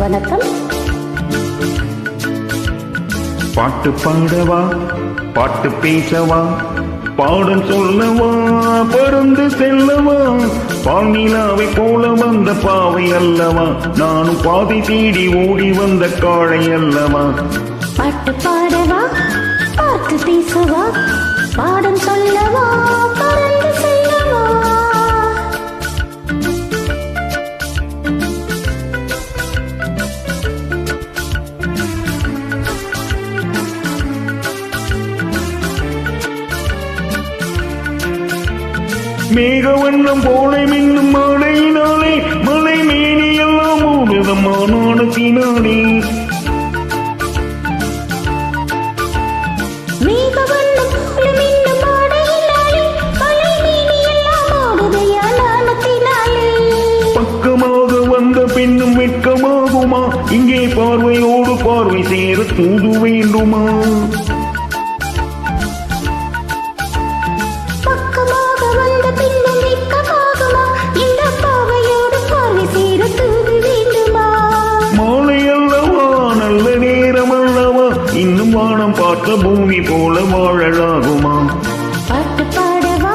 வணக்கம். பாட்டு பாடவா, பாட்டு பேசவா, பாடம் சொல்லவா, பறந்து செல்லவா, பால்நிலாவை போல வந்த பாவை அல்லவா, நானும் பாதை தேடி ஓடி வந்த காளை அல்லவா. பாட்டு பாடவா, பாட்டு பேசவா, பாடம் சொல்லவா, பறந்து செல்லவா. மேகவண்ணம் போல மின்னும் மாலையினாலே மலை மேனி எல்லாம் மூடுதம்மா நாணத்தினாலே. பக்கமாக வந்த பெண்ணும் வெட்கமாகுமா, இங்கே பார்வையோடு பார்வை சேர தூது வேண்டுமா. மாலை அல்லவா, நல்ல நேரம் அல்லவா, இன்னும் வானம் பார்த்த பூமி போல வாழலாகுமா. பாட்டு பாடவா,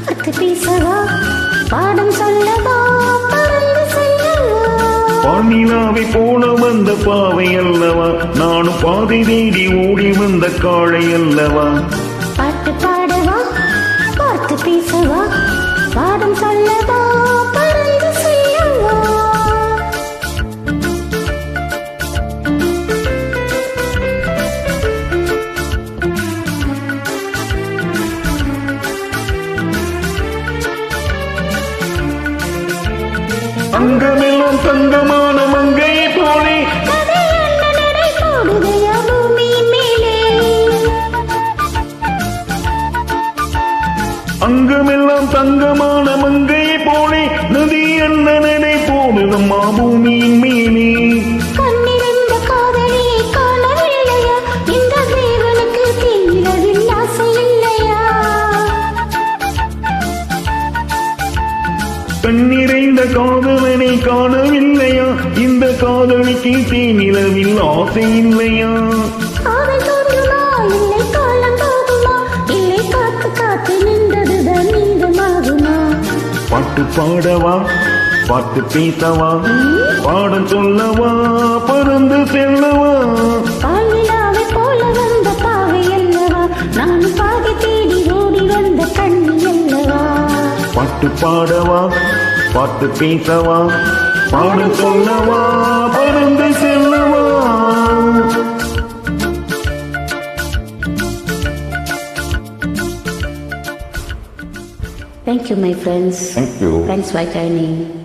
பாட்டு பேசவா, பாடம் சொல்லவா, பறந்து செல்லவா. பால்நிலாவை போல வந்த பாவை அல்லவா, நானும் பாதை தேடி ஓடி வந்த காளை அல்லவா. பாட்டு பாடவா, பாட்டு பேசவா, பாடம் சொல்லவா, பறந்து செல்லவா. அங்கமெல்லாம் தங்கமான மங்கையை போலே அங்கமெல்லாம் தங்கமான மங்கையை போலே நதி என்ன நடை போடுதம்மா பூமியின் மேலே. கண்ணிருந்த காதலியை காணவில்லையா, இந்த தேவனுக்கு தீரவில் ஆசை இல்லையா. கண்ணிறைந்த காதலனை காணவில்லையா, இந்த காதலிக்கு தேனிலவில் ஆசை இல்லையா. காதல் தோன்றுமா, இல்லை காலம் போகுமா, இல்லை காத்து காத்து நின்றதுதான் நீங்கமாகுமா. பாட்டு பாடவா, பாட்டு பேசவா, பாடம் சொல்லவா, பறந்து செல்லவா. பால்நிலாவை போல வந்த பாவை அல்லவா, நான் பாதை தேடி ஓடி வந்த கண்ணி அல்லவா. பாட்டு பாடவா, பாட்டு பேசவா, பாடம் சொல்லவா, பறந்து செல்லவா. Thank you, my friends. Thank you. Thanks for joining.